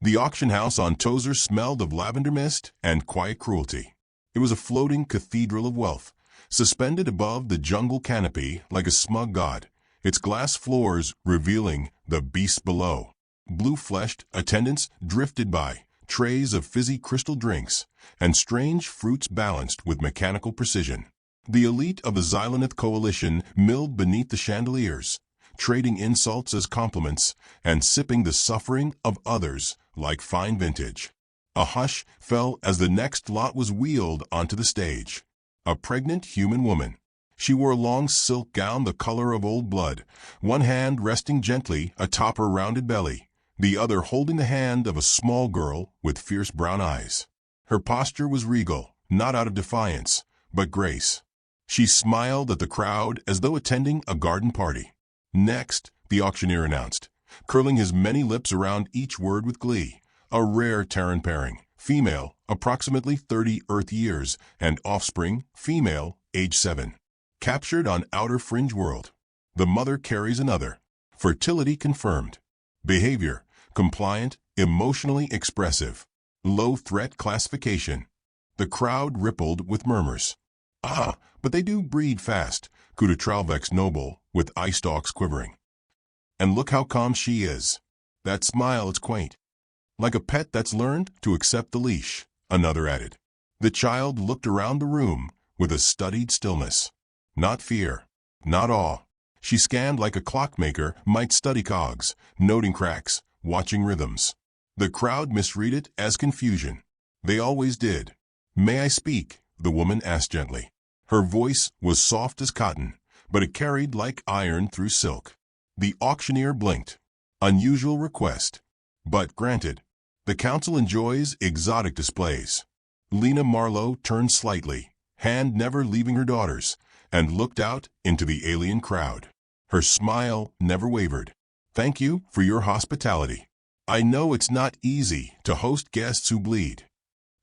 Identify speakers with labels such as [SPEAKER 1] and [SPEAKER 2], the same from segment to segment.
[SPEAKER 1] The auction house on Tozer smelled of lavender mist and quiet cruelty. It was a floating cathedral of wealth, suspended above the jungle canopy like a smug god, its glass floors revealing the beasts below. Blue-fleshed attendants drifted by, trays of fizzy crystal drinks, and strange fruits balanced with mechanical precision. The elite of the Xylaneth coalition milled beneath the chandeliers, trading insults as compliments and sipping the suffering of others like fine vintage. A hush fell as the next lot was wheeled onto the stage. A pregnant human woman. She wore a long silk gown the color of old blood, one hand resting gently atop her rounded belly, the other holding the hand of a small girl with fierce brown eyes. Her posture was regal, not out of defiance, but grace. She smiled at the crowd as though attending a garden party. Next, the auctioneer announced, curling his many lips around each word with glee, a rare Terran pairing, female, approximately 30 Earth years, and offspring, female, age 7. Captured on outer fringe world. The mother carries another. Fertility confirmed. Behavior, compliant, emotionally expressive. Low threat classification. The crowd rippled with murmurs. Ah, but they do breed fast, Kudatralvek's noble, with eye stalks quivering. And look how calm she is. That smile is quaint. Like a pet that's learned to accept the leash, another added. The child looked around the room with a studied stillness. Not fear, not awe. She scanned like a clockmaker might study cogs, noting cracks, watching rhythms. The crowd misread it as confusion. They always did. May I speak? The woman asked gently. Her voice was soft as cotton, but it carried like iron through silk. The auctioneer blinked. Unusual request. But granted. The council enjoys exotic displays. Lena Marlowe turned slightly, hand never leaving her daughter's, and looked out into the alien crowd. Her smile never wavered. Thank you for your hospitality. I know it's not easy to host guests who bleed.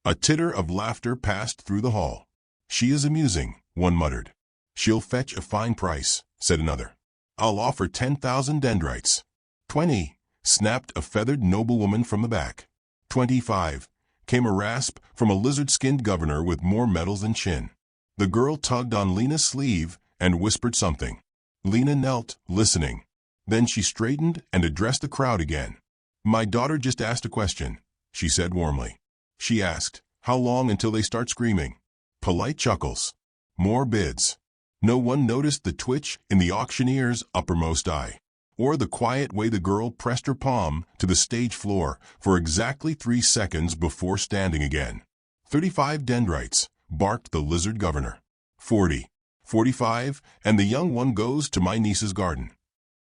[SPEAKER 1] A titter of laughter passed through the hall. She is amusing, one muttered. She'll fetch a fine price, said another. I'll offer 10,000 dendrites. 20, snapped a feathered noblewoman from the back. 25, came a rasp from a lizard-skinned governor with more medals than chin. The girl tugged on Lena's sleeve and whispered something. Lena knelt, listening. Then she straightened and addressed the crowd again. My daughter just asked a question, she said warmly. She asked, how long until they start screaming? Polite chuckles. More bids. No one noticed the twitch in the auctioneer's uppermost eye, or the quiet way the girl pressed her palm to the stage floor for exactly 3 seconds before standing again. 35 dendrites, barked the lizard governor. 40, 45, and the young one goes to my niece's garden.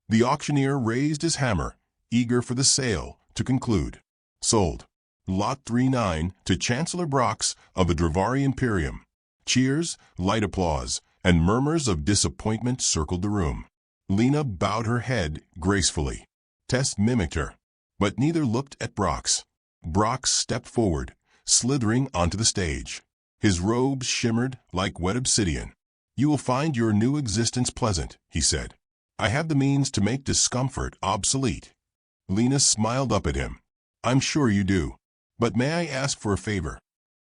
[SPEAKER 1] The auctioneer raised his hammer, eager for the sale to conclude. Sold. Lot 39 to Chancellor Brox of the Dravari Imperium. Cheers, light applause, and murmurs of disappointment circled the room. Lena bowed her head gracefully. Tess mimicked her, but neither looked at Brox. Brox stepped forward, slithering onto the stage. His robes shimmered like wet obsidian. You will find your new existence pleasant, he said. I have the means to make discomfort obsolete. Lena smiled up at him. I'm sure you do. But may I ask for a favor?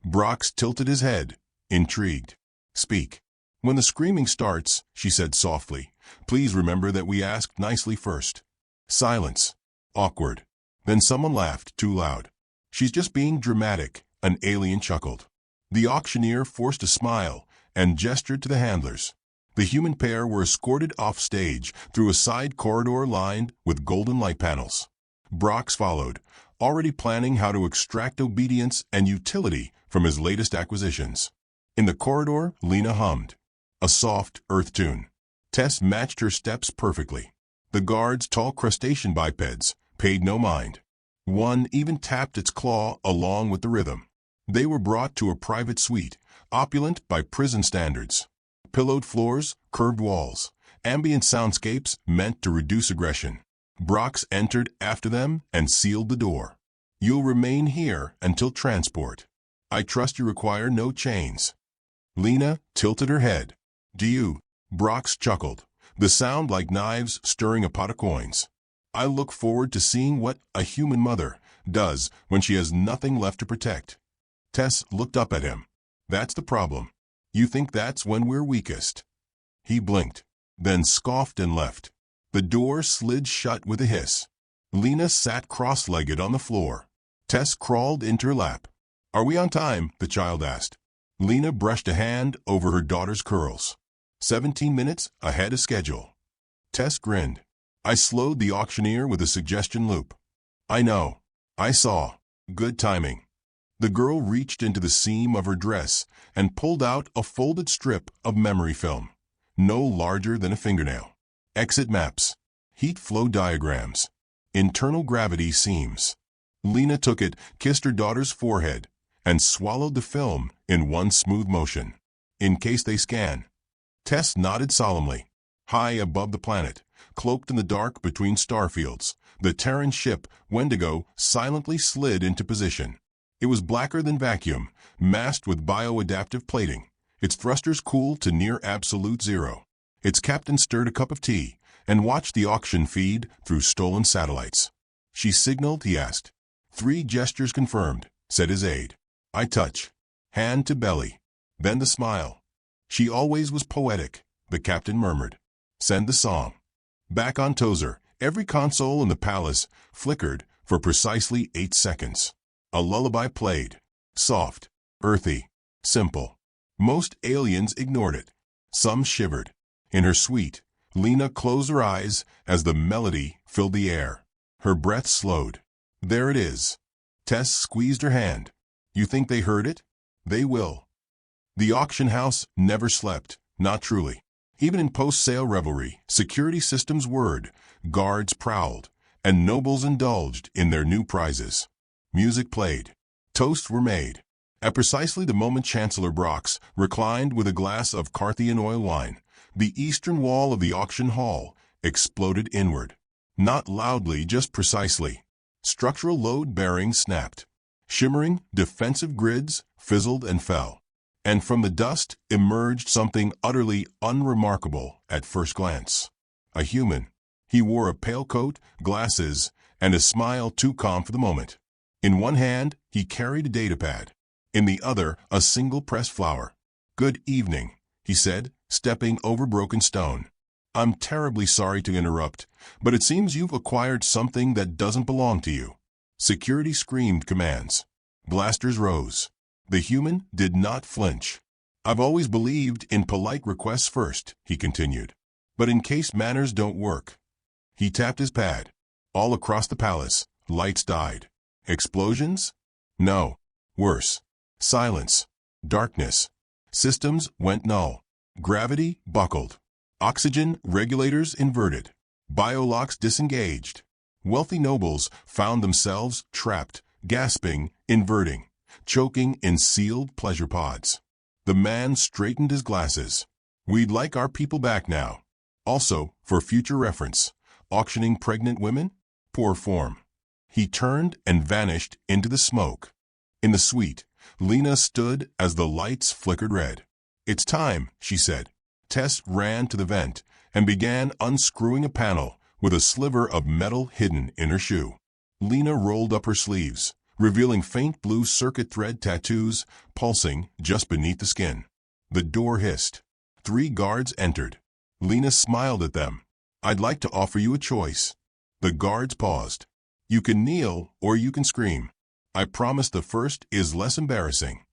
[SPEAKER 1] Brox tilted his head, intrigued. Speak. When the screaming starts, she said softly, please remember that we asked nicely first. Silence. Awkward. Then someone laughed too loud. She's just being dramatic, an alien chuckled. The auctioneer forced a smile and gestured to the handlers. The human pair were escorted off stage through a side corridor lined with golden light panels. Brox followed, already planning how to extract obedience and utility from his latest acquisitions. In the corridor, Lena hummed. A soft earth tune. Tess matched her steps perfectly. The guards, tall crustacean bipeds, paid no mind. One even tapped its claw along with the rhythm. They were brought to a private suite, opulent by prison standards. Pillowed floors, curved walls, ambient soundscapes meant to reduce aggression. Brox entered after them and sealed the door. You'll remain here until transport. I trust you require no chains. Lena tilted her head. Do you? Brox chuckled, the sound like knives stirring a pot of coins. I look forward to seeing what a human mother does when she has nothing left to protect. Tess looked up at him. That's the problem. You think that's when we're weakest. He blinked, then scoffed and left. The door slid shut with a hiss. Lena sat cross-legged on the floor. Tess crawled into her lap. Are we on time? The child asked. Lena brushed a hand over her daughter's curls. 17 minutes ahead of schedule. Tess grinned. I slowed the auctioneer with a suggestion loop. I know. I saw. Good timing. The girl reached into the seam of her dress and pulled out a folded strip of memory film, no larger than a fingernail. Exit maps, heat flow diagrams, internal gravity seams. Lena took it, kissed her daughter's forehead, and swallowed the film in one smooth motion. In case they scan. Tess nodded solemnly. High above the planet, cloaked in the dark between starfields, the Terran ship Wendigo silently slid into position. It was blacker than vacuum, masked with bioadaptive plating, its thrusters cooled to near absolute zero. Its captain stirred a cup of tea and watched the auction feed through stolen satellites. She signaled, he asked. 3 gestures confirmed, said his aide. I touch. Hand to belly. Then the smile. She always was poetic, the captain murmured. Send the song. Back on Tozer, every console in the palace flickered for precisely 8 seconds. A lullaby played. Soft, earthy, simple. Most aliens ignored it. Some shivered. In her suite, Lena closed her eyes as the melody filled the air. Her breath slowed. There it is. Tess squeezed her hand. You think they heard it? They will. The auction house never slept, not truly. Even in post-sale revelry, security systems whirred, guards prowled, and nobles indulged in their new prizes. Music played. Toasts were made. At precisely the moment Chancellor Brox reclined with a glass of Carthian oil wine, the eastern wall of the auction hall exploded inward. Not loudly, just precisely. Structural load bearings snapped. Shimmering, defensive grids fizzled and fell. And from the dust emerged something utterly unremarkable at first glance. A human. He wore a pale coat, glasses, and a smile too calm for the moment. In one hand, he carried a datapad. In the other, a single pressed flower. Good evening, he said, stepping over broken stone. I'm terribly sorry to interrupt, but it seems you've acquired something that doesn't belong to you. Security screamed commands. Blasters rose. The human did not flinch. I've always believed in polite requests first, he continued. But in case manners don't work. He tapped his pad. All across the palace, lights died. Explosions? No. Worse. Silence. Darkness. Systems went null. Gravity buckled. Oxygen regulators inverted. Biolocks disengaged. Wealthy nobles found themselves trapped, gasping, inverting, choking in sealed pleasure pods. The man straightened his glasses. We'd like our people back now. Also, for future reference, auctioning pregnant women? Poor form. He turned and vanished into the smoke. In the suite, Lena stood as the lights flickered red. It's time, she said. Tess ran to the vent and began unscrewing a panel with a sliver of metal hidden in her shoe. Lena rolled up her sleeves, revealing faint blue circuit thread tattoos pulsing just beneath the skin. The door hissed. 3 guards entered. Lena smiled at them. I'd like to offer you a choice. The guards paused. You can kneel or you can scream. I promise the first is less embarrassing.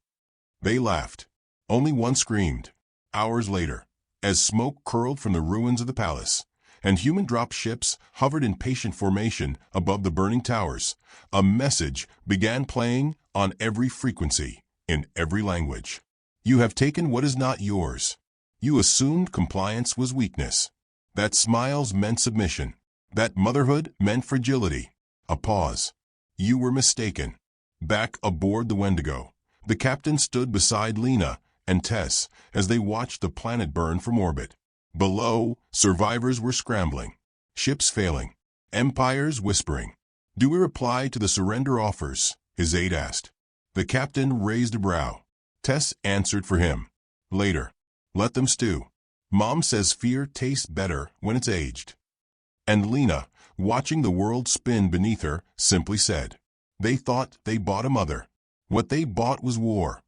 [SPEAKER 1] They laughed. Only one screamed. Hours later, as smoke curled from the ruins of the palace, and human drop ships hovered in patient formation above the burning towers, a message began playing on every frequency, in every language. You have taken what is not yours. You assumed compliance was weakness. That smiles meant submission. That motherhood meant fragility. A pause. You were mistaken. Back aboard the Wendigo, the captain stood beside Lena and Tess as they watched the planet burn from orbit. Below, survivors were scrambling, ships failing, empires whispering. Do we reply to the surrender offers? His aide asked. The captain raised a brow. Tess answered for him. Later. Let them stew. Mom says fear tastes better when it's aged. And Lena, watching the world spin beneath her, simply said, They thought they bought a mother. What they bought was war.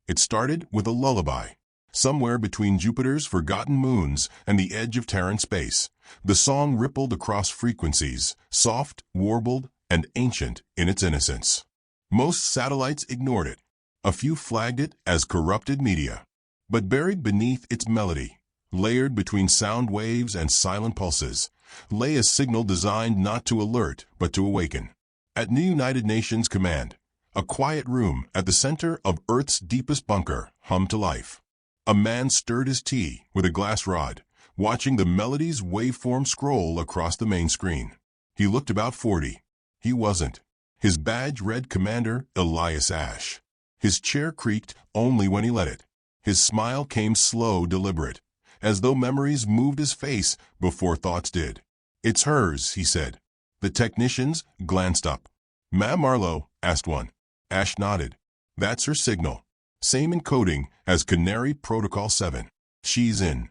[SPEAKER 1] It started with a lullaby. Somewhere between Jupiter's forgotten moons and the edge of Terran space, the song rippled across frequencies, soft, warbled, and ancient in its innocence. Most satellites ignored it. A few flagged it as corrupted media. But buried beneath its melody, layered between sound waves and silent pulses, lay a signal designed not to alert but to awaken. At New United Nations command, a quiet room at the center of Earth's deepest bunker hummed to life. A man stirred his tea with a glass rod, watching the melody's waveform scroll across the main screen. He looked about 40. He wasn't. His badge read Commander Elias Ash. His chair creaked only when he let it. His smile came slow, deliberate, as though memories moved his face before thoughts did. "It's hers," he said. The technicians glanced up. "Ma'am Marlowe?" asked one. Ash nodded. "That's her signal. Same encoding as Canary Protocol 7. She's in."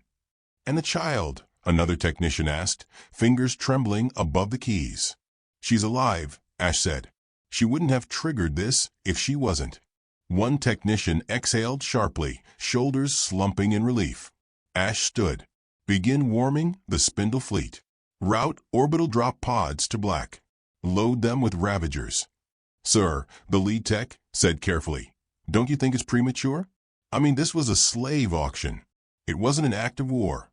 [SPEAKER 1] "And the child?" another technician asked, fingers trembling above the keys. "She's alive," Ash said. "She wouldn't have triggered this if she wasn't." One technician exhaled sharply, shoulders slumping in relief. Ash stood. "Begin warming the Spindle fleet. Route orbital drop pods to black. Load them with Ravagers." "Sir," the lead tech said carefully, "don't you think it's premature? I mean, this was a slave auction. It wasn't an act of war."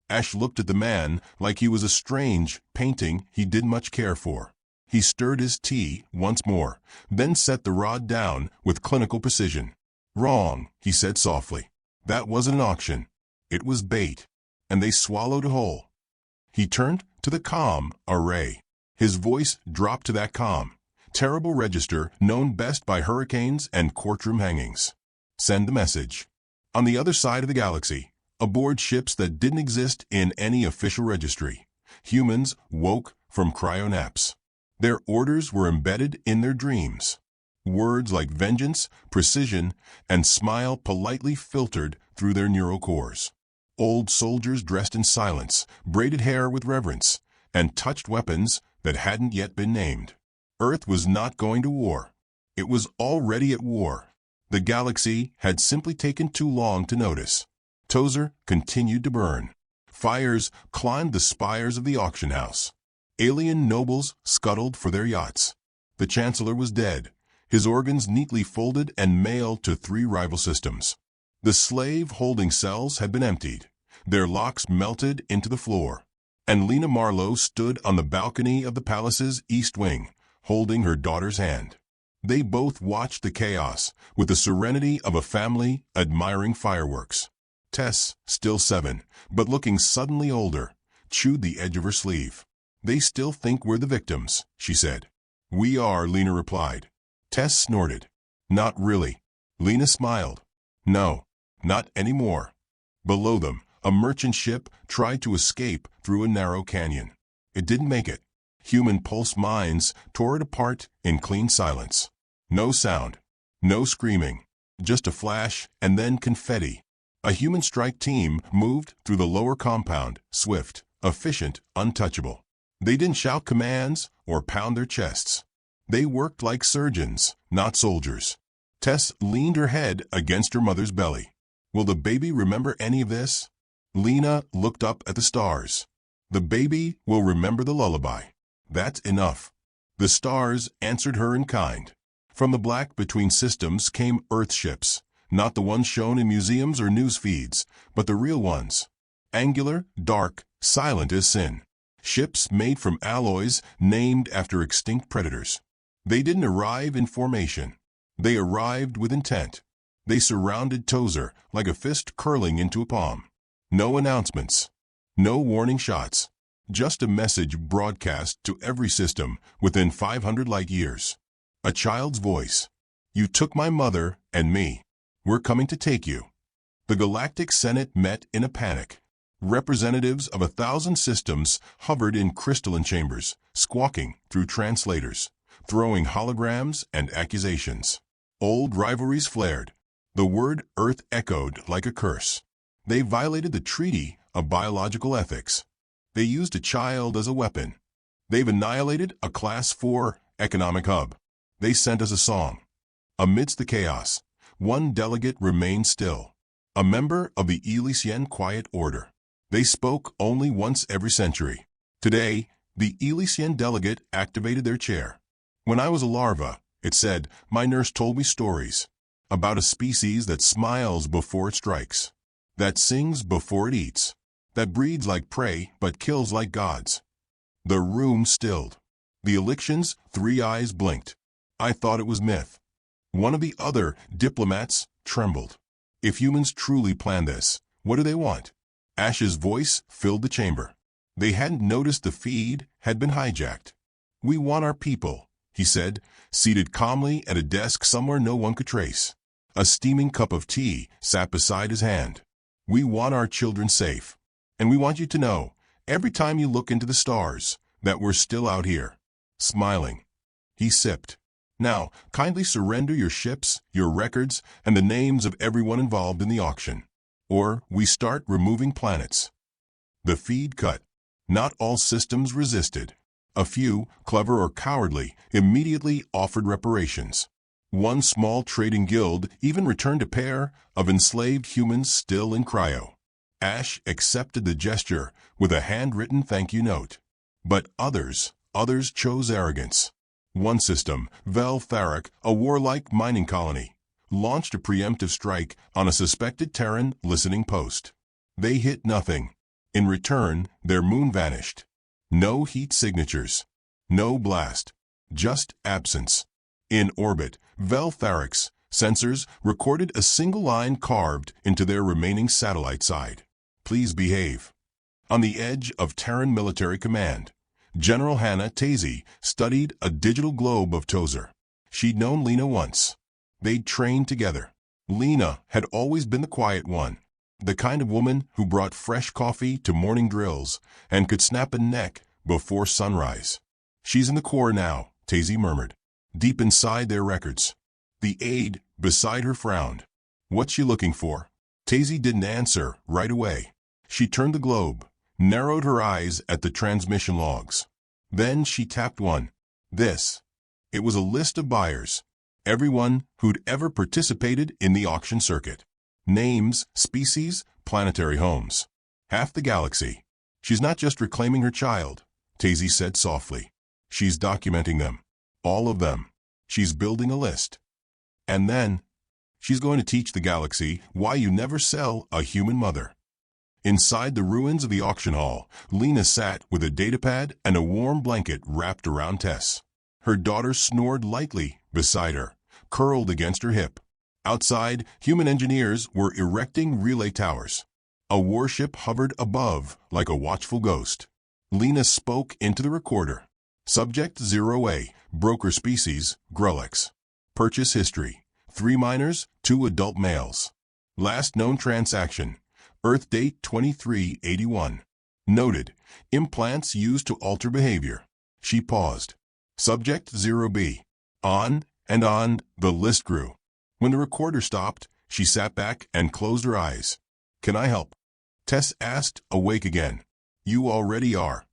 [SPEAKER 1] Ash looked at the man like he was a strange painting he didn't much care for. He stirred his tea once more, then set the rod down with clinical precision. "Wrong," he said softly. "That wasn't an auction. It was bait. And they swallowed whole." He turned to the comm array. His voice dropped to that calm, terrible register known best by hurricanes and courtroom hangings. "Send the message. On the other side of the galaxy, aboard ships that didn't exist in any official registry, humans woke from cryo-naps. Their orders were embedded in their dreams. Words like vengeance, precision, and smile politely filtered through their neural cores. Old soldiers dressed in silence, braided hair with reverence, and touched weapons that hadn't yet been named. Earth was not going to war. It was already at war. The galaxy had simply taken too long to notice. Tozer continued to burn. Fires climbed the spires of the auction house. Alien nobles scuttled for their yachts. The Chancellor was dead, his organs neatly folded and mailed to 3 rival systems. The slave-holding cells had been emptied, their locks melted into the floor, and Lena Marlowe stood on the balcony of the palace's east wing, holding her daughter's hand. They both watched the chaos with the serenity of a family admiring fireworks. Tess, still 7, but looking suddenly older, chewed the edge of her sleeve. "They still think we're the victims," she said. "We are," Lena replied. Tess snorted. "Not really." Lena smiled. "No, not anymore." Below them, a merchant ship tried to escape through a narrow canyon. It didn't make it. Human pulse mines tore it apart in clean silence. No sound, no screaming, just a flash and then confetti. A human strike team moved through the lower compound, swift, efficient, untouchable. They didn't shout commands or pound their chests. They worked like surgeons, not soldiers. Tess leaned her head against her mother's belly. "Will the baby remember any of this?" Lena looked up at the stars. "The baby will remember the lullaby. That's enough." The stars answered her in kind. From the black between systems came Earth ships, not the ones shown in museums or news feeds, but the real ones. Angular, dark, silent as sin. Ships made from alloys named after extinct predators. They didn't arrive in formation. They arrived with intent. They surrounded Tozer like a fist curling into a palm. No announcements. No warning shots. Just a message broadcast to every system within 500 light years. A child's voice. "You took my mother and me. We're coming to take you." The Galactic Senate met in a panic. Representatives of 1,000 systems hovered in crystalline chambers, squawking through translators, throwing holograms and accusations. Old rivalries flared. The word Earth echoed like a curse. They violated the Treaty of Biological Ethics. They used a child as a weapon. They've annihilated a Class 4 economic hub. They sent us a song. Amidst the chaos, one delegate remained still, a member of the Elysian Quiet Order. They spoke only once every century. Today, the Elysian delegate activated their chair. When I was a larva, it said, my nurse told me stories about a species that smiles before it strikes, that sings before it eats, that breeds like prey but kills like gods. The room stilled. The Eliction's 3 eyes blinked. I thought it was myth. One of the other diplomats trembled. If humans truly plan this, what do they want? Ash's voice filled the chamber. They hadn't noticed the feed had been hijacked. We want our people, he said, seated calmly at a desk somewhere no one could trace. A steaming cup of tea sat beside his hand. We want our children safe. And we want you to know, every time you look into the stars, that we're still out here. Smiling. He sipped. Now, kindly surrender your ships, your records, and the names of everyone involved in the auction. Or we start removing planets. The feed cut. Not all systems resisted. A few, clever or cowardly, immediately offered reparations. One small trading guild even returned a pair of enslaved humans still in cryo. Ash accepted the gesture with a handwritten thank you note. But others chose arrogance. One system, Vel Tharak, a warlike mining colony, launched a preemptive strike on a suspected Terran listening post. They hit nothing. In return, their moon vanished. No heat signatures. No blast. Just absence. In orbit, Vel Tharak's sensors recorded a single line carved into their remaining satellite side. Please behave. On the edge of Terran military command, General Hannah Tazy studied a digital globe of Tozer. She'd known Lena once. They'd trained together. Lena had always been the quiet one, the kind of woman who brought fresh coffee to morning drills and could snap a neck before sunrise. She's in the Corps now, Tazy murmured, deep inside their records. The aide beside her frowned. What's she looking for? Tazy didn't answer right away. She turned the globe, narrowed her eyes at the transmission logs. Then she tapped one. This. It was a list of buyers. Everyone who'd ever participated in the auction circuit. Names, species, planetary homes. Half the galaxy. She's not just reclaiming her child, Tazy said softly. She's documenting them. All of them. She's building a list. And then, she's going to teach the galaxy why you never sell a human mother. Inside the ruins of the auction hall, Lena sat with a datapad and a warm blanket wrapped around Tess. Her daughter snored lightly beside her, curled against her hip. Outside, human engineers were erecting relay towers. A warship hovered above like a watchful ghost. Lena spoke into the recorder. Subject 0A, broker species, Grelix. Purchase history, 3 minors, 2 adult males. Last known transaction, Earth date 2381. Noted, implants used to alter behavior. She paused. Subject 0B. On and on, the list grew. When the recorder stopped, she sat back and closed her eyes. Can I help? Tess asked, awake again. You already are.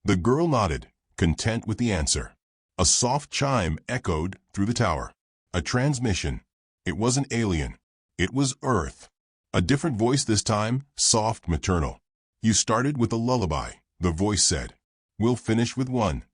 [SPEAKER 1] The girl nodded, content with the answer. A soft chime echoed through the tower. A transmission. It wasn't alien. It was Earth. A different voice this time, soft, maternal. You started with a lullaby, the voice said. We'll finish with one.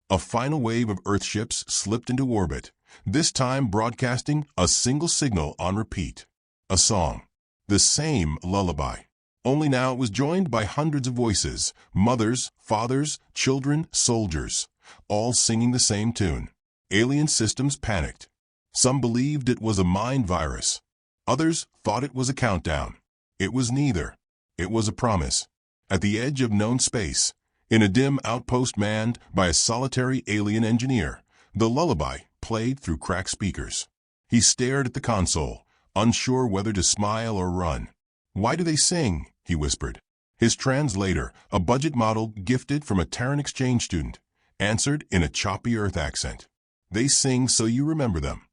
[SPEAKER 1] A final wave of Earth ships slipped into orbit, this time broadcasting a single signal on repeat. A song. The same lullaby. Only now it was joined by hundreds of voices, mothers, fathers, children, soldiers, all singing the same tune. Alien systems panicked. Some believed it was a mind virus. Others thought it was a countdown. It was neither. It was a promise. At the edge of known space, in a dim outpost manned by a solitary alien engineer, the lullaby played through cracked speakers. He stared at the console, unsure whether to smile or run. Why do they sing? He whispered. His translator, a budget model gifted from a Terran exchange student, answered in a choppy Earth accent. They sing so you remember them.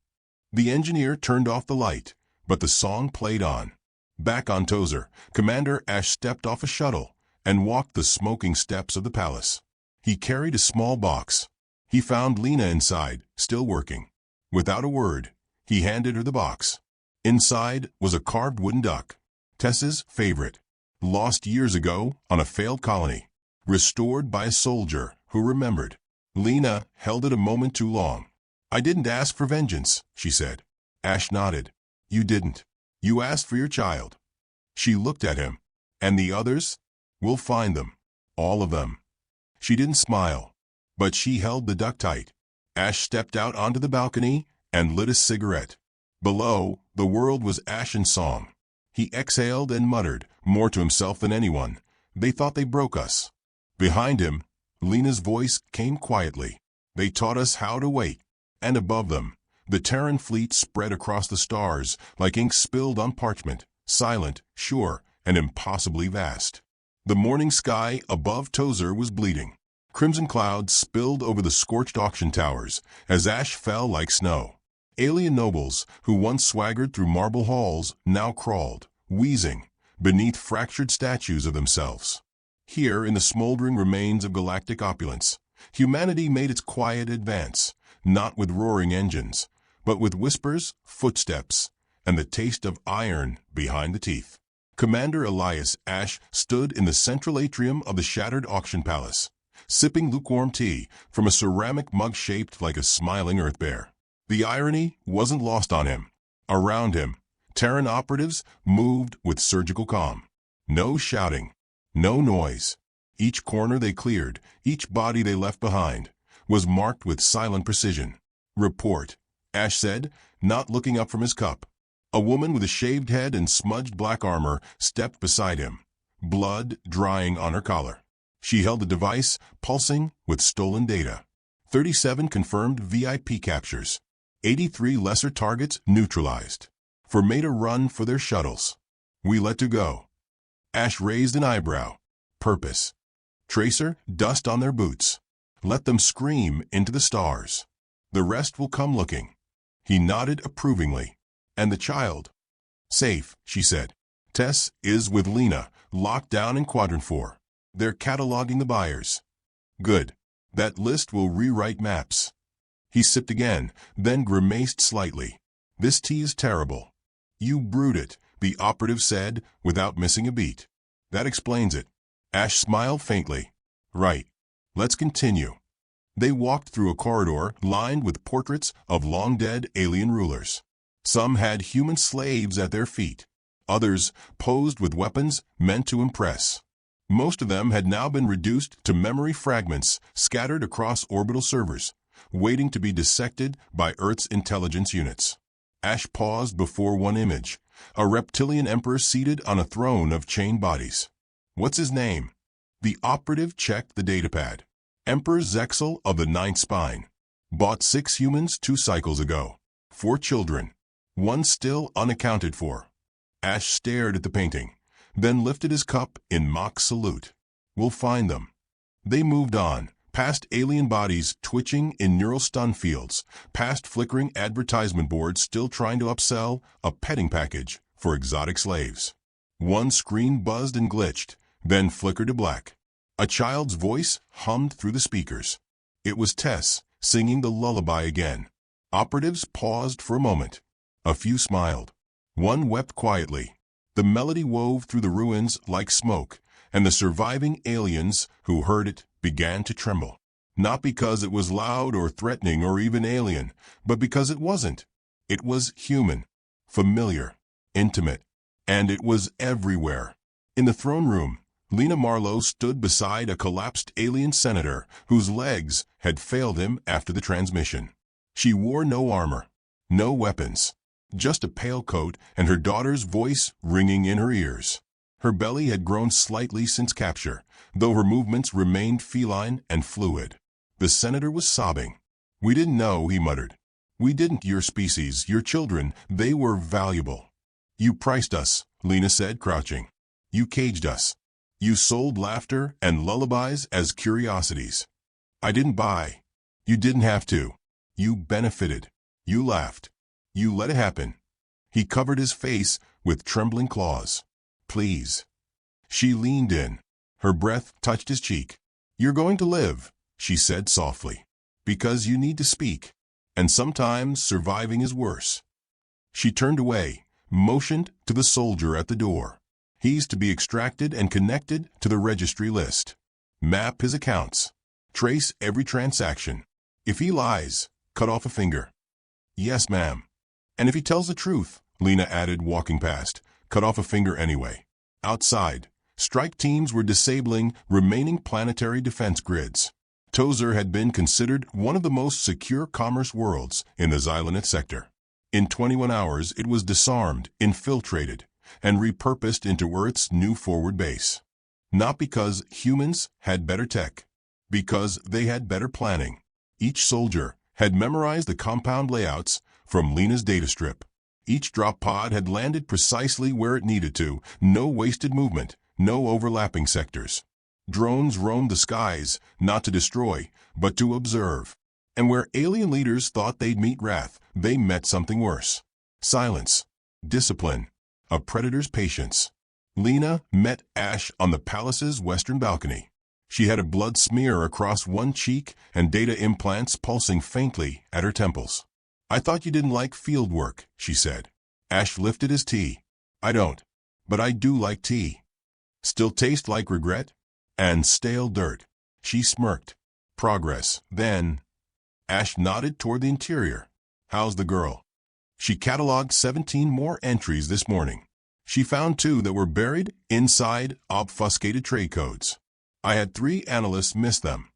[SPEAKER 1] The engineer turned off the light, but the song played on. Back on Tozer, Commander Ash stepped off a shuttle and walked the smoking steps of the palace. He carried a small box. He found Lena inside, still working. Without a word, he handed her the box. Inside was a carved wooden duck, Tess's favorite, lost years ago on a failed colony, restored by a soldier who remembered. Lena held it a moment too long. "I didn't ask for vengeance," she said. Ash nodded. "You didn't. You asked for your child." She looked at him. "And the others? We'll find them. All of them." She didn't smile, but she held the duck tight. Ash stepped out onto the balcony and lit a cigarette. Below, the world was ash and song. He exhaled and muttered, more to himself than anyone, "They thought they broke us." Behind him, Lena's voice came quietly. "They taught us how to wait." And above them, the Terran fleet spread across the stars like ink spilled on parchment, silent, sure, and impossibly vast. The morning sky above Tozer was bleeding. Crimson clouds spilled over the scorched auction towers as ash fell like snow. Alien nobles who once swaggered through marble halls now crawled, wheezing, beneath fractured statues of themselves. Here, in the smoldering remains of galactic opulence, humanity made its quiet advance, not with roaring engines, but with whispers, footsteps, and the taste of iron behind the teeth. Commander Elias Ash stood in the central atrium of the shattered auction palace, sipping lukewarm tea from a ceramic mug shaped like a smiling earth bear. The irony wasn't lost on him. Around him, Terran operatives moved with surgical calm. No shouting, no noise. Each corner they cleared, each body they left behind, was marked with silent precision. "Report," Ash said, not looking up from his cup. A woman with a shaved head and smudged black armor stepped beside him, blood drying on her collar. She held a device pulsing with stolen data. 37 confirmed VIP captures. 83 lesser targets neutralized. For made a run for their shuttles. "We let to go." Ash raised an eyebrow. "Purpose." "Tracer, dust on their boots. Let them scream into the stars. The rest will come looking." He nodded approvingly. "And the child?" "Safe," she said. "Tess is with Lena, locked down in Quadrant 4. They're cataloging the buyers." "Good. That list will rewrite maps." He sipped again, then grimaced slightly. "This tea is terrible." "You brewed it," the operative said, without missing a beat. "That explains it." Ash smiled faintly. "Right. Let's continue." They walked through a corridor lined with portraits of long-dead alien rulers. Some had human slaves at their feet. Others posed with weapons meant to impress. Most of them had now been reduced to memory fragments scattered across orbital servers, waiting to be dissected by Earth's intelligence units. Ash paused before one image, a reptilian emperor seated on a throne of chained bodies. "What's his name?" The operative checked the datapad. "Emperor Zexel of the Ninth Spine. Bought 6 humans 2 cycles ago. 4 children. 1 still unaccounted for." Ash stared at the painting, then lifted his cup in mock salute. "We'll find them." They moved on, past alien bodies twitching in neural stun fields, past flickering advertisement boards still trying to upsell a petting package for exotic slaves. One screen buzzed and glitched, then flickered to black. A child's voice hummed through the speakers. It was Tess, singing the lullaby again. Operatives paused for a moment. A few smiled. One wept quietly. The melody wove through the ruins like smoke, and the surviving aliens who heard it began to tremble. Not because it was loud or threatening or even alien, but because it wasn't. It was human, familiar, intimate, and it was everywhere. In the throne room, Lena Marlowe stood beside a collapsed alien senator whose legs had failed him after the transmission. She wore no armor, no weapons, just a pale coat and her daughter's voice ringing in her ears. Her belly had grown slightly since capture, though her movements remained feline and fluid. The senator was sobbing. "We didn't know," he muttered. "We didn't, your species, your children, they were valuable." "You priced us," Lena said, crouching. "You caged us. You sold laughter and lullabies as curiosities." "I didn't buy." "You didn't have to. You benefited. You laughed. You let it happen." He covered his face with trembling claws. "Please." She leaned in. Her breath touched his cheek. "You're going to live," she said softly, "because you need to speak." and sometimes surviving is worse. She turned away, motioned to the soldier at the door. He's to be extracted and connected to the registry list. Map his accounts. Trace every transaction. If he lies, cut off a finger. Yes, ma'am. And if he tells the truth, Lena added, walking past, cut off a finger anyway. Outside, strike teams were disabling remaining planetary defense grids. Tozer had been considered one of the most secure commerce worlds in the Xylonet sector. In 21 hours, it was disarmed, infiltrated, and repurposed into Earth's new forward base. Not because humans had better tech, because they had better planning. Each soldier had memorized the compound layouts from Lena's data strip. Each drop pod had landed precisely where it needed to, no wasted movement, no overlapping sectors. Drones roamed the skies, not to destroy, but to observe. And where alien leaders thought they'd meet wrath, they met something worse. Silence. Discipline. A predator's patience. Lena met Ash on the palace's western balcony. She had a blood smear across one cheek and data implants pulsing faintly at her temples. I thought you didn't like field work, she said. Ash lifted his tea. I don't. But I do like tea. Still taste like regret? And stale dirt. She smirked. Progress. Then Ash nodded toward the interior. How's the girl? She cataloged 17 more entries this morning. She found 2 that were buried inside obfuscated trade codes. I had 3 analysts miss them.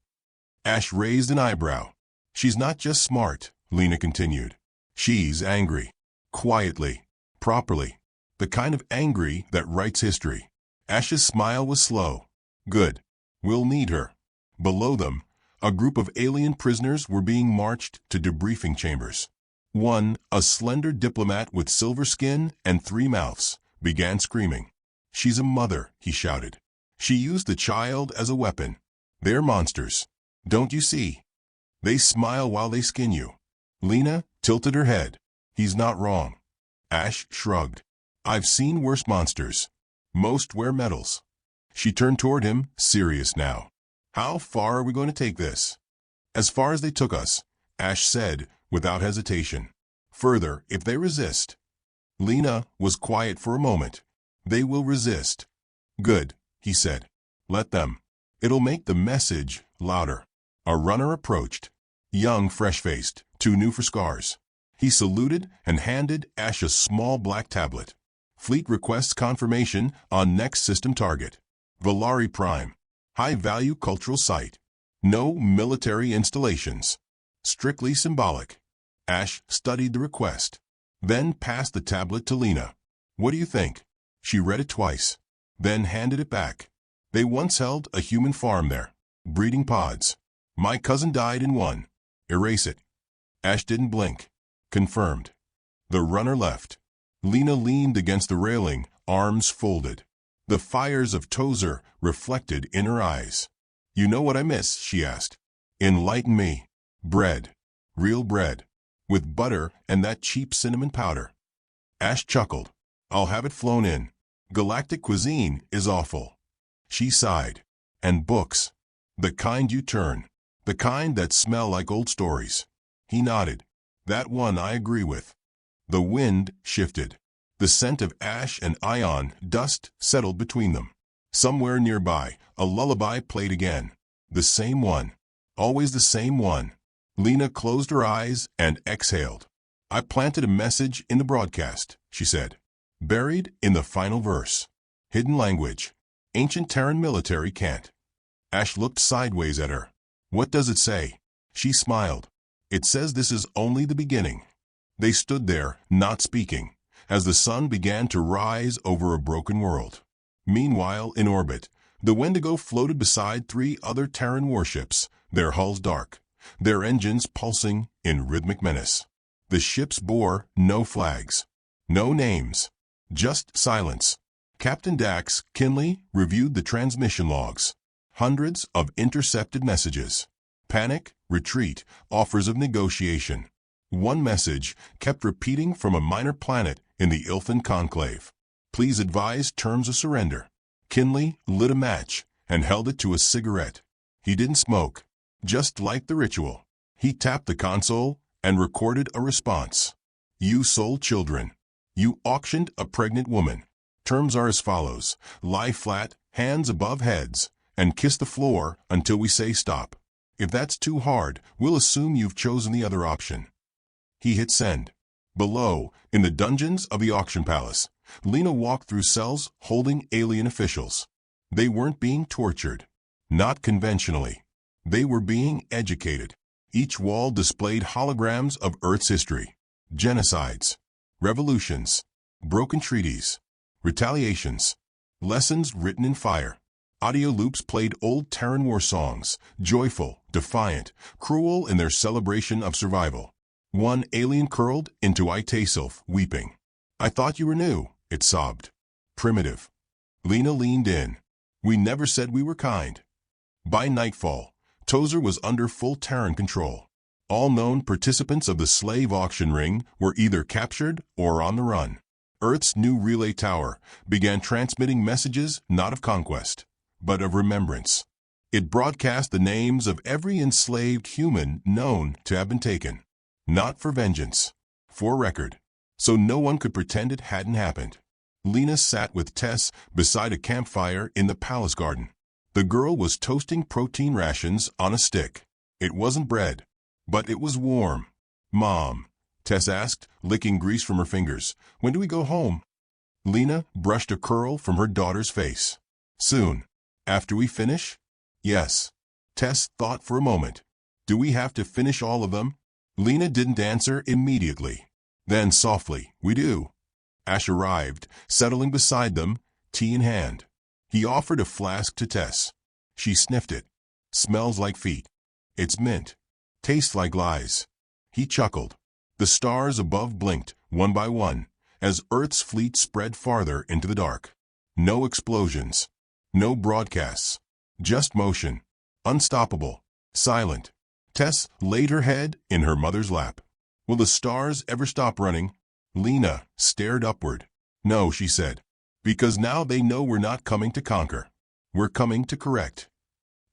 [SPEAKER 1] Ash raised an eyebrow. She's not just smart, Lena continued. She's angry. Quietly. Properly. The kind of angry that writes history. Ash's smile was slow. Good. We'll need her. Below them, a group of alien prisoners were being marched to debriefing chambers. One, a slender diplomat with silver skin and 3 mouths, began screaming. She's a mother, he shouted. She used the child as a weapon. They're monsters. Don't you see? They smile while they skin you. Lena tilted her head. He's not wrong. Ash shrugged. I've seen worse monsters. Most wear medals. She turned toward him, serious now. How far are we going to take this? As far as they took us, Ash said, without hesitation. Further, if they resist. Lena was quiet for a moment. They will resist. Good, he said. Let them. It'll make the message louder. A runner approached. Young, fresh-faced, too new for scars. He saluted and handed Ash a small black tablet. Fleet requests confirmation on next system target. Valari Prime. High-value cultural site. No military installations. Strictly symbolic. Ash studied the request, then passed the tablet to Lena. What do you think? She read it twice, then handed it back. They once held a human farm there. Breeding pods. My cousin died in one. Erase it. Ash didn't blink. Confirmed. The runner left. Lena leaned against the railing, arms folded. The fires of Tozer reflected in her eyes. You know what I miss? She asked. Enlighten me. Bread. Real bread. With butter and that cheap cinnamon powder. Ash chuckled. I'll have it flown in. Galactic cuisine is awful. She sighed. And books. The kind you turn. The kind that smell like old stories. He nodded. That one I agree with. The wind shifted. The scent of ash and ion dust settled between them. Somewhere nearby, a lullaby played again. The same one. Always the same one. Lena closed her eyes and exhaled. I planted a message in the broadcast, she said. Buried in the final verse. Hidden language. Ancient Terran military can't. Ash looked sideways at her. What does it say? She smiled. It says this is only the beginning. They stood there, not speaking, as the sun began to rise over a broken world. Meanwhile, in orbit, the Wendigo floated beside 3 other Terran warships, their hulls dark, their engines pulsing in rhythmic menace. The ships bore no flags, no names, just silence. Captain Dax Kinley reviewed the transmission logs. Hundreds of intercepted messages. Panic, retreat, offers of negotiation. One message kept repeating from a minor planet in the Ilthan conclave. Please advise terms of surrender. Kinley lit a match and held it to a cigarette. He didn't smoke. Just like the ritual. He tapped the console and recorded a response. You sold children. You auctioned a pregnant woman. Terms are as follows: lie flat, hands above heads, and kiss the floor until we say stop. If that's too hard, we'll assume you've chosen the other option. He hit send. Below, in the dungeons of the auction palace, Lena walked through cells holding alien officials. They weren't being tortured. Not conventionally. They were being educated. Each wall displayed holograms of Earth's history. Genocides. Revolutions. Broken treaties. Retaliations. Lessons written in fire. Audio loops played old Terran war songs, joyful, defiant, cruel in their celebration of survival. One alien curled into Itaself, weeping. I thought you were new, it sobbed. Primitive. Lena leaned in. We never said we were kind. By nightfall, Tozer was under full Terran control. All known participants of the slave auction ring were either captured or on the run. Earth's new relay tower began transmitting messages not of conquest, but of remembrance. It broadcast the names of every enslaved human known to have been taken. Not for vengeance, for record, so no one could pretend it hadn't happened. Lena sat with Tess beside a campfire in the palace garden. The girl was toasting protein rations on a stick. It wasn't bread, but it was warm. Mom, Tess asked, licking grease from her fingers, when do we go home? Lena brushed a curl from her daughter's face. Soon. After we finish? Yes. Tess thought for a moment. Do we have to finish all of them? Lena didn't answer immediately. Then softly, we do. Ash arrived, settling beside them, tea in hand. He offered a flask to Tess. She sniffed it. Smells like feet. It's mint. Tastes like lies. He chuckled. The stars above blinked, one by one, as Earth's fleet spread farther into the dark. No explosions. No broadcasts. Just motion. Unstoppable. Silent. Tess laid her head in her mother's lap. Will the stars ever stop running? Lena stared upward. No, she said. Because now they know we're not coming to conquer. We're coming to correct.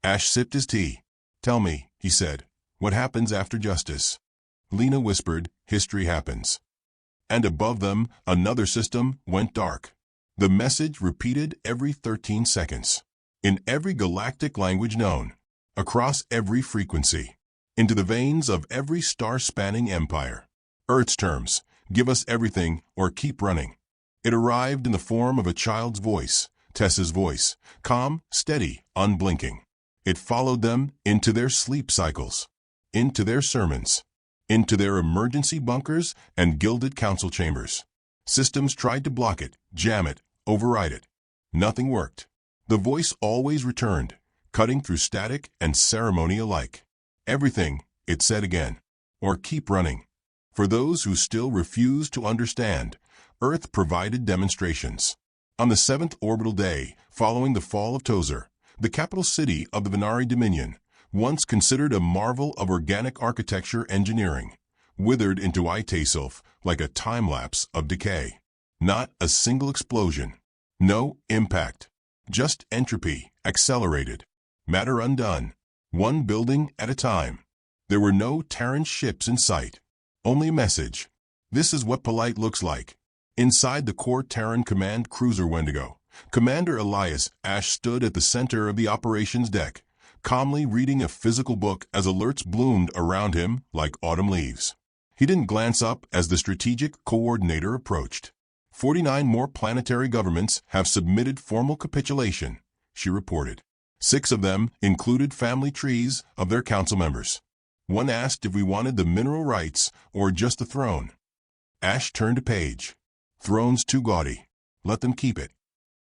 [SPEAKER 1] Ash sipped his tea. Tell me, he said, what happens after justice? Lena whispered, history happens. And above them, another system went dark. The message repeated every 13 seconds. In every galactic language known. Across every frequency. Into the veins of every star-spanning empire. Earth's terms, give us everything or keep running. It arrived in the form of a child's voice, Tessa's voice, calm, steady, unblinking. It followed them into their sleep cycles, into their sermons, into their emergency bunkers and gilded council chambers. Systems tried to block it, jam it, override it. Nothing worked. The voice always returned, cutting through static and ceremony alike. Everything, it said again, or keep running. For those who still refused to understand, Earth provided demonstrations. On the 7th orbital day, following the fall of Tozer, the capital city of the Venari Dominion, once considered a marvel of organic architecture engineering, withered into Itaself like a time-lapse of decay. Not a single explosion. No impact. Just entropy, accelerated. Matter undone. One building at a time. There were no Terran ships in sight. Only a message. This is what polite looks like. Inside the core Terran command cruiser Wendigo, Commander Elias Ash stood at the center of the operations deck, calmly reading a physical book as alerts bloomed around him like autumn leaves. He didn't glance up as the strategic coordinator approached. 49 more planetary governments have submitted formal capitulation, she reported. 6 of them included family trees of their council members. One asked if we wanted the mineral rights or just the throne. Ash turned a page. Throne's too gaudy. Let them keep it.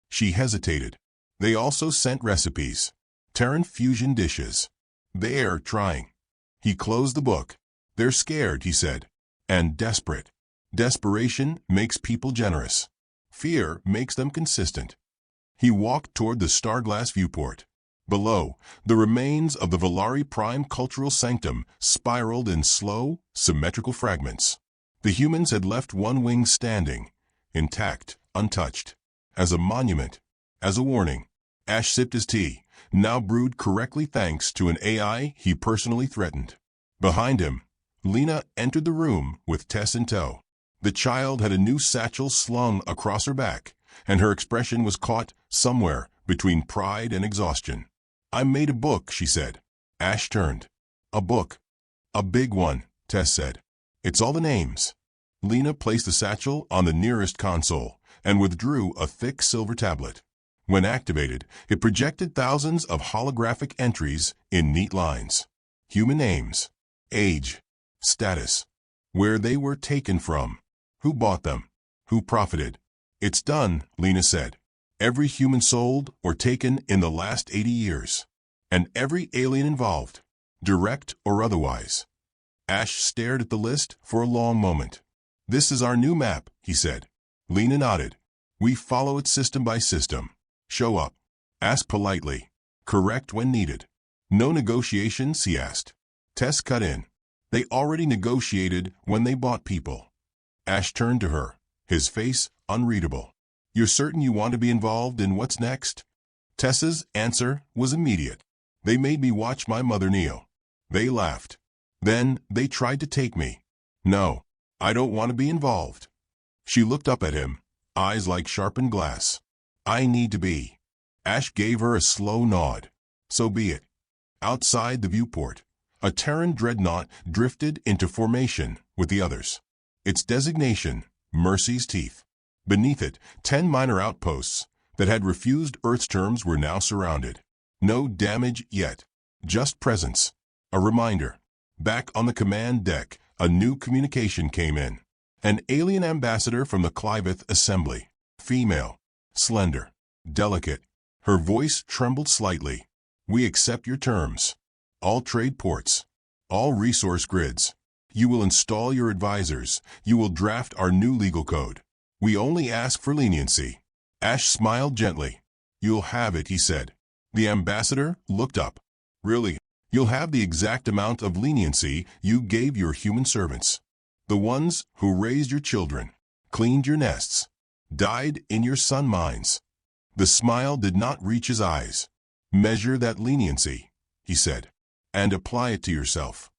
[SPEAKER 1] She hesitated. They also sent recipes. Terran fusion dishes. They're trying. He closed the book. They're scared, he said. And desperate. Desperation makes people generous. Fear makes them consistent. He walked toward the Starglass viewport. Below, the remains of the Valari Prime cultural sanctum spiraled in slow, symmetrical fragments. The humans had left one wing standing, intact, untouched. As a monument, as a warning. Ash sipped his tea, now brewed correctly thanks to an AI he personally threatened. Behind him, Lena entered the room with Tess in tow. The child had a new satchel slung across her back, and her expression was caught somewhere between pride and exhaustion. "I made a book," she said. Ash turned. "A book?" "A big one," Tess said. "It's all the names." Lena placed the satchel on the nearest console and withdrew a thick silver tablet. When activated, it projected thousands of holographic entries in neat lines. Human names, age, status, where they were taken from, who bought them, who profited. "It's done," Lena said. "Every human sold or taken in the last 80 years. And every alien involved, direct or otherwise." Ash stared at the list for a long moment. "This is our new map," he said. Lena nodded. "We follow it system by system. Show up. Ask politely. Correct when needed." "No negotiations?" he asked. Tess cut in. "They already negotiated when they bought people." Ash turned to her, his face unreadable. "You're certain you want to be involved in what's next?" Tess's answer was immediate. "They made me watch my mother kneel. They laughed. Then they tried to take me. No, I don't want to be involved." She looked up at him, eyes like sharpened glass. "I need to be." Ash gave her a slow nod. "So be it." Outside the viewport, a Terran dreadnought drifted into formation with the others. Its designation, Mercy's Teeth. Beneath it, 10 minor outposts that had refused Earth's terms were now surrounded. No damage yet, just presence. A reminder. Back on the command deck, a new communication came in. An alien ambassador from the Cliveth Assembly. Female. Slender. Delicate. Her voice trembled slightly. "We accept your terms. All trade ports. All resource grids. You will install your advisors. You will draft our new legal code. We only ask for leniency." Ash smiled gently. "You'll have it," he said. The ambassador looked up. "Really? You'll have the exact amount of leniency you gave your human servants. The ones who raised your children, cleaned your nests, died in your sun mines." The smile did not reach his eyes. "Measure that leniency," he said, "and apply it to yourself."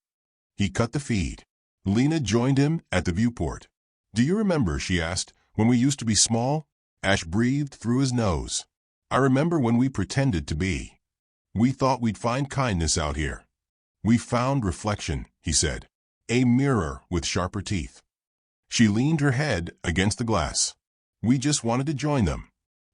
[SPEAKER 1] He cut the feed. Lena joined him at the viewport. "Do you remember," she asked, "when we used to be small?" Ash breathed through his nose. "I remember when we pretended to be. We thought we'd find kindness out here. We found reflection," he said. "A mirror with sharper teeth." She leaned her head against the glass. "We just wanted to join them."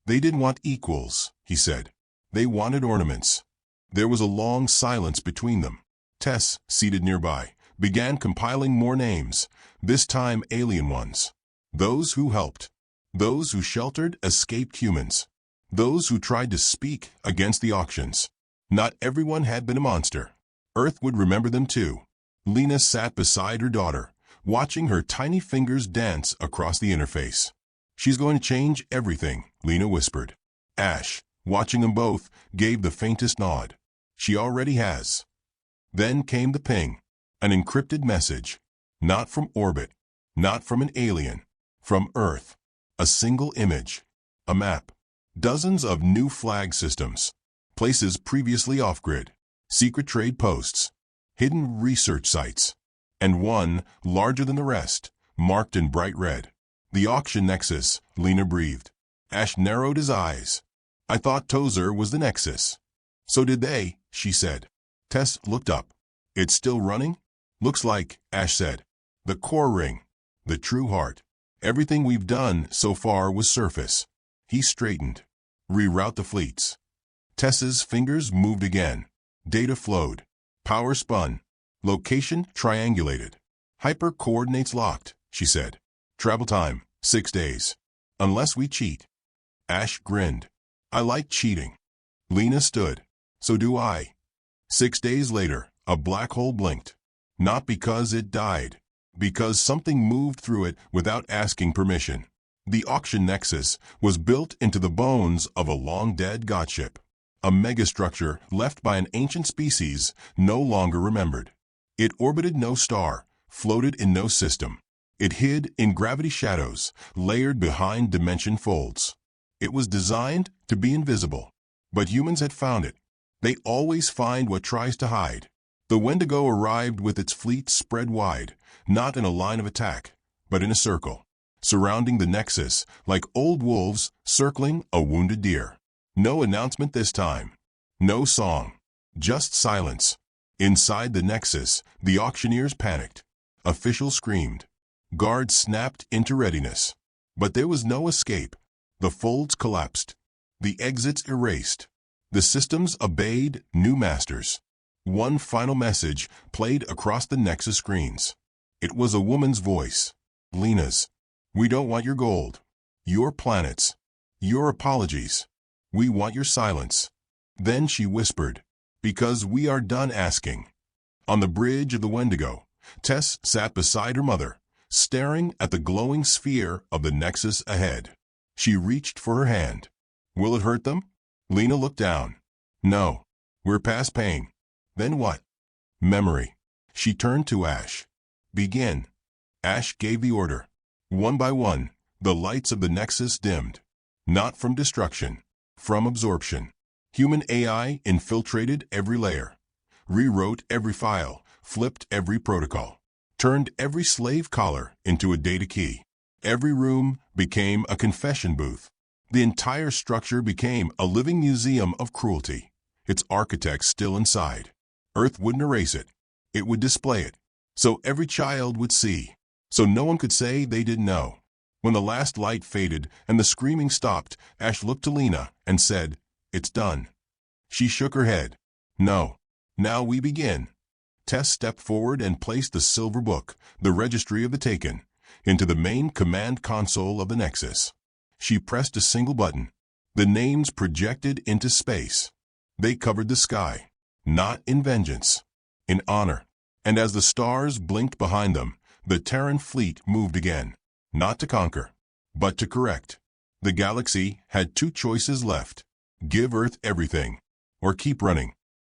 [SPEAKER 1] "They didn't want equals," he said. "They wanted ornaments." There was a long silence between them. Tess, seated nearby, began compiling more names, this time alien ones. Those who helped. Those who sheltered escaped humans. Those who tried to speak against the auctions. Not everyone had been a monster. Earth would remember them too. Lena sat beside her daughter, watching her tiny fingers dance across the interface. "She's going to change everything," Lena whispered. Ash, watching them both, gave the faintest nod. "She already has." Then came the ping. An encrypted message. Not from orbit. Not from an alien. From Earth. A single image. A map. Dozens of new flag systems. Places previously off-grid. Secret trade posts. Hidden research sites. And one, larger than the rest, marked in bright red. "The auction nexus," Lena breathed. Ash narrowed his eyes. "I thought Tozer was the nexus." "So did they," she said. Tess looked up. "It's still running?" "Looks like," Ash said. "The core ring. The true heart. Everything we've done so far was surface." He straightened. "Reroute the fleets." Tess's fingers moved again. Data flowed. Power spun. Location triangulated. "Hyper coordinates locked," she said. "Travel time, 6 days. Unless we cheat." Ash grinned. "I like cheating." Lena stood. "So do I." 6 days later, a black hole blinked. Not because it died. Because something moved through it without asking permission. The auction nexus was built into the bones of a long-dead godship. A megastructure left by an ancient species no longer remembered. It orbited no star, floated in no system. It hid in gravity shadows, layered behind dimension folds. It was designed to be invisible. But humans had found it. They always find what tries to hide. The Wendigo arrived with its fleet spread wide, not in a line of attack, but in a circle, surrounding the Nexus like old wolves circling a wounded deer. No announcement this time. No song. Just silence. Inside the Nexus, the auctioneers panicked. Officials screamed. Guards snapped into readiness. But there was no escape. The folds collapsed. The exits erased. The systems obeyed new masters. One final message played across the Nexus screens. It was a woman's voice. Lena's. We don't want your gold. Your planets. Your apologies. We want your silence. Then she whispered, because we are done asking. On the bridge of the Wendigo, Tess sat beside her mother, staring at the glowing sphere of the Nexus ahead. She reached for her hand. Will it hurt them? Lena looked down. No. We're past pain. Then what? Memory. She turned to Ash. Begin. Ash gave the order. One by one, the lights of the Nexus dimmed. Not from destruction, from absorption. Human AI infiltrated every layer, rewrote every file, flipped every protocol, turned every slave collar into a data key. Every room became a confession booth. The entire structure became a living museum of cruelty. Its architects still inside. Earth wouldn't erase it. It would display it. So every child would see. So no one could say they didn't know. When the last light faded and the screaming stopped, Ash looked to Lena and said, It's done. She shook her head. No. Now we begin. Tess stepped forward and placed the silver book, the registry of the Taken, into the main command console of the Nexus. She pressed a single button. The names projected into space. They covered the sky, not in vengeance, in honor. And as the stars blinked behind them, the Terran fleet moved again, not to conquer, but to correct. The galaxy had two choices left. Give Earth everything, or keep running.